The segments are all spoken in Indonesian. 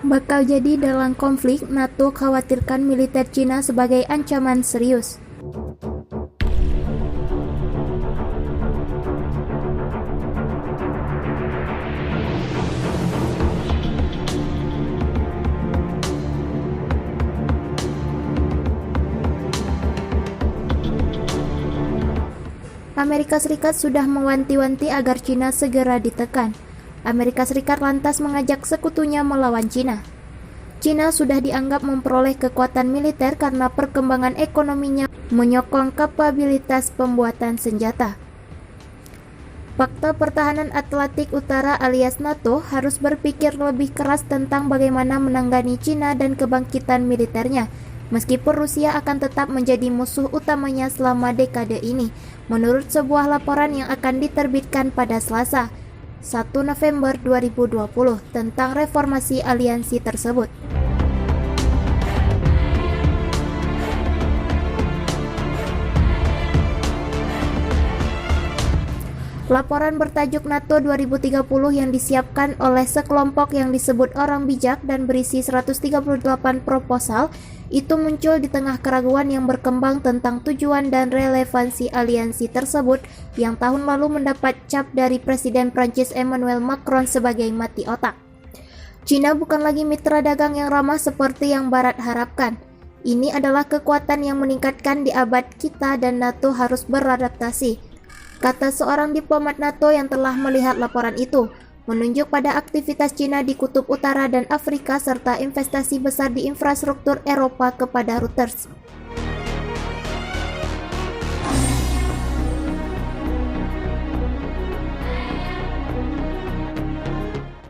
Bakal jadi dalam konflik, NATO khawatirkan militer Cina sebagai ancaman serius. Amerika Serikat sudah mewanti-wanti agar Cina segera ditekan. Amerika Serikat lantas mengajak sekutunya melawan Cina. Cina sudah dianggap memperoleh kekuatan militer karena perkembangan ekonominya menyokong kapabilitas pembuatan senjata. Fakta Pertahanan Atlantik Utara alias NATO harus berpikir lebih keras tentang bagaimana menangani Cina dan kebangkitan militernya, meskipun Rusia akan tetap menjadi musuh utamanya selama dekade ini, menurut sebuah laporan yang akan diterbitkan pada Selasa, 1 November 2020 tentang reformasi aliansi tersebut. Laporan bertajuk NATO 2030 yang disiapkan oleh sekelompok yang disebut orang bijak dan berisi 138 proposal itu muncul di tengah keraguan yang berkembang tentang tujuan dan relevansi aliansi tersebut yang tahun lalu mendapat cap dari Presiden Prancis Emmanuel Macron sebagai mati otak. Cina bukan lagi mitra dagang yang ramah seperti yang Barat harapkan. Ini adalah kekuatan yang meningkatkan di abad kita dan NATO harus beradaptasi, kata seorang diplomat NATO yang telah melihat laporan itu, menunjuk pada aktivitas Cina di Kutub Utara dan Afrika serta investasi besar di infrastruktur Eropa kepada Reuters.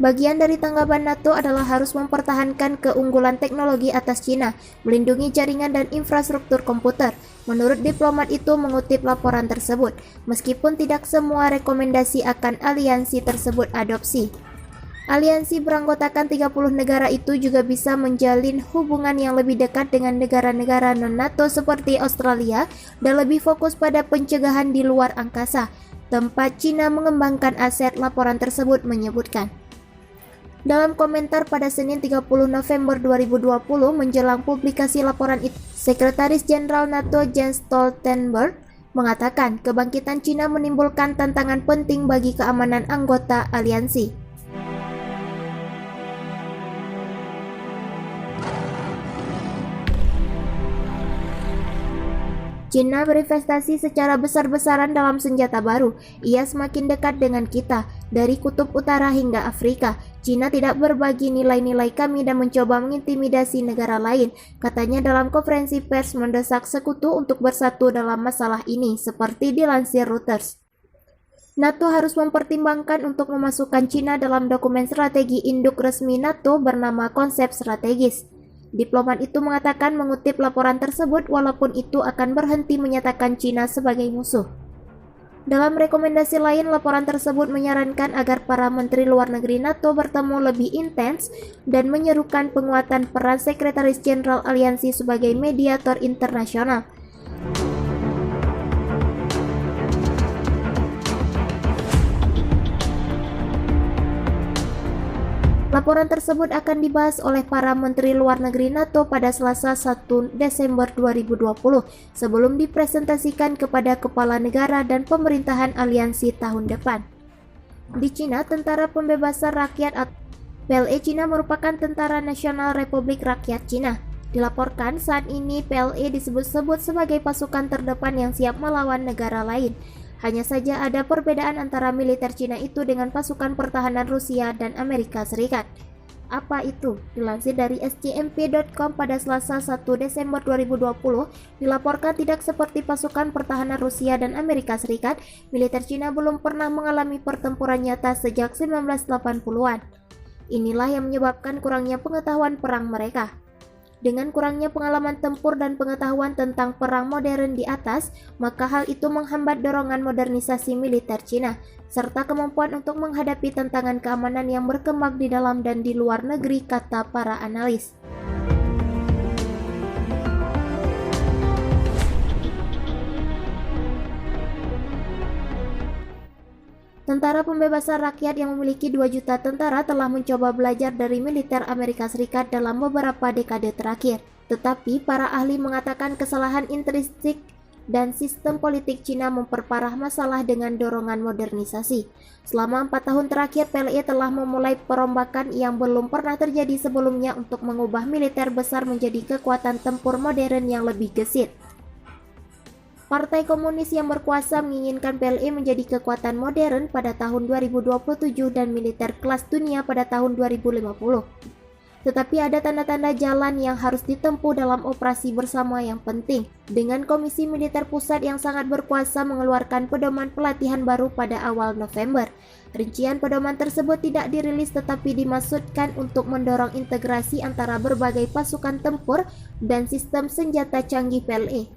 Bagian dari tanggapan NATO adalah harus mempertahankan keunggulan teknologi atas Cina, melindungi jaringan dan infrastruktur komputer. Menurut diplomat itu mengutip laporan tersebut, meskipun tidak semua rekomendasi akan aliansi tersebut adopsi. Aliansi beranggotakan 30 negara itu juga bisa menjalin hubungan yang lebih dekat dengan negara-negara non-NATO seperti Australia dan lebih fokus pada pencegahan di luar angkasa, tempat Cina mengembangkan aset, laporan tersebut menyebutkan. Dalam komentar pada Senin 30 November 2020 menjelang publikasi laporan itu, Sekretaris Jenderal NATO Jens Stoltenberg mengatakan kebangkitan Cina menimbulkan tantangan penting bagi keamanan anggota aliansi. Cina berinvestasi secara besar-besaran dalam senjata baru. Ia semakin dekat dengan kita, dari Kutub Utara hingga Afrika. Cina tidak berbagi nilai-nilai kami dan mencoba mengintimidasi negara lain, katanya dalam konferensi pers mendesak sekutu untuk bersatu dalam masalah ini, seperti dilansir Reuters. NATO harus mempertimbangkan untuk memasukkan Cina dalam dokumen strategi induk resmi NATO bernama Konsep Strategis. Diplomat itu mengatakan mengutip laporan tersebut walaupun itu akan berhenti menyatakan Cina sebagai musuh. Dalam rekomendasi lain, laporan tersebut menyarankan agar para menteri luar negeri NATO bertemu lebih intens dan menyerukan penguatan peran Sekretaris Jenderal Aliansi sebagai mediator internasional. Laporan tersebut akan dibahas oleh para menteri luar negeri NATO pada Selasa 1 Desember 2020 sebelum dipresentasikan kepada kepala negara dan pemerintahan aliansi tahun depan. Di Cina, Tentara Pembebasan Rakyat atau PLA Cina merupakan Tentara Nasional Republik Rakyat Cina. Dilaporkan saat ini PLA disebut-sebut sebagai pasukan terdepan yang siap melawan negara lain. Hanya saja ada perbedaan antara militer Cina itu dengan pasukan pertahanan Rusia dan Amerika Serikat. Apa itu? Dilansir dari scmp.com pada Selasa 1 Desember 2020, dilaporkan tidak seperti pasukan pertahanan Rusia dan Amerika Serikat, militer Cina belum pernah mengalami pertempuran nyata sejak 1980-an. Inilah yang menyebabkan kurangnya pengetahuan perang mereka. Dengan kurangnya pengalaman tempur dan pengetahuan tentang perang modern di atas, maka hal itu menghambat dorongan modernisasi militer Cina. serta kemampuan untuk menghadapi tantangan keamanan yang berkembang di dalam dan di luar negeri, kata para analis. Tentara Pembebasan Rakyat yang memiliki 2 juta tentara telah mencoba belajar dari militer Amerika Serikat dalam beberapa dekade terakhir. Tetapi para ahli mengatakan kesalahan intrinsik dan sistem politik Cina memperparah masalah dengan dorongan modernisasi. Selama 4 tahun terakhir, PLA telah memulai perombakan yang belum pernah terjadi sebelumnya untuk mengubah militer besar menjadi kekuatan tempur modern yang lebih gesit. Partai Komunis yang berkuasa menginginkan PLA menjadi kekuatan modern pada tahun 2027 dan militer kelas dunia pada tahun 2050. Tetapi ada tanda-tanda jalan yang harus ditempuh dalam operasi bersama yang penting, dengan Komisi Militer Pusat yang sangat berkuasa mengeluarkan pedoman pelatihan baru pada awal November. Rincian pedoman tersebut tidak dirilis tetapi dimaksudkan untuk mendorong integrasi antara berbagai pasukan tempur dan sistem senjata canggih PLA.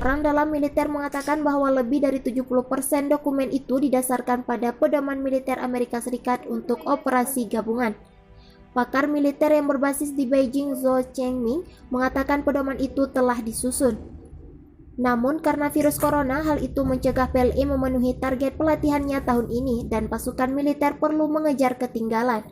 Orang dalam militer mengatakan bahwa lebih dari 70% dokumen itu didasarkan pada pedoman militer Amerika Serikat untuk operasi gabungan. Pakar militer yang berbasis di Beijing, Zhou Chengming, mengatakan pedoman itu telah disusun. Namun karena virus corona, hal itu mencegah PLA memenuhi target pelatihannya tahun ini dan pasukan militer perlu mengejar ketinggalan.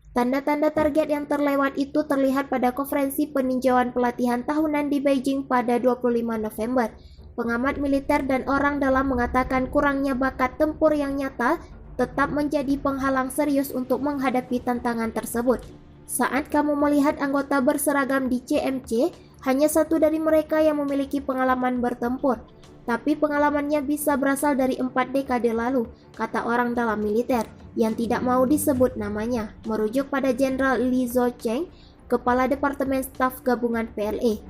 Tanda-tanda target yang terlewat itu terlihat pada konferensi peninjauan pelatihan tahunan di Beijing pada 25 November. Pengamat militer dan orang dalam mengatakan kurangnya bakat tempur yang nyata tetap menjadi penghalang serius untuk menghadapi tantangan tersebut. Saat kamu melihat anggota berseragam di CMC, hanya satu dari mereka yang memiliki pengalaman bertempur. Tapi pengalamannya bisa berasal dari 4 dekade lalu, kata orang dalam militer yang tidak mau disebut namanya, merujuk pada Jenderal Li Zhoucheng, Kepala Departemen Staf Gabungan PLA.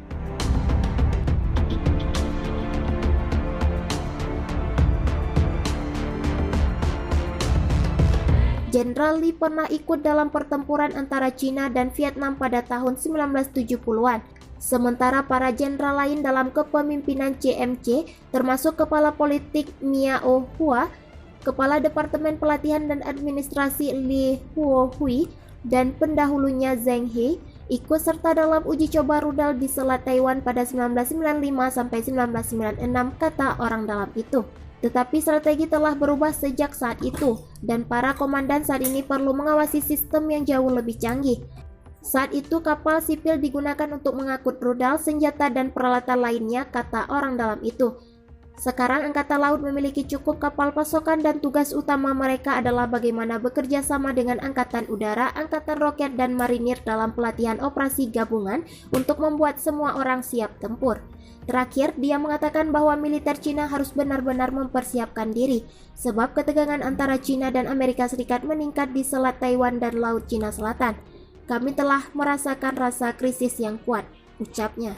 Jenderal Li pernah ikut dalam pertempuran antara Cina dan Vietnam pada tahun 1970-an. Sementara para jenderal lain dalam kepemimpinan CMC, termasuk Kepala Politik Miao Hua, Kepala Departemen Pelatihan dan Administrasi Li Huohui, dan pendahulunya Zheng He, ikut serta dalam uji coba rudal di Selat Taiwan pada 1995-1996, kata orang dalam itu. Tetapi strategi telah berubah sejak saat itu, dan para komandan saat ini perlu mengawasi sistem yang jauh lebih canggih. Saat itu kapal sipil digunakan untuk mengangkut rudal, senjata, dan peralatan lainnya, kata orang dalam itu. Sekarang Angkatan Laut memiliki cukup kapal pasokan dan tugas utama mereka adalah bagaimana bekerja sama dengan Angkatan Udara, Angkatan Roket, dan Marinir dalam pelatihan operasi gabungan untuk membuat semua orang siap tempur. Terakhir, dia mengatakan bahwa militer Cina harus benar-benar mempersiapkan diri, sebab ketegangan antara Cina dan Amerika Serikat meningkat di Selat Taiwan dan Laut Cina Selatan. Kami telah merasakan rasa krisis yang kuat, ucapnya.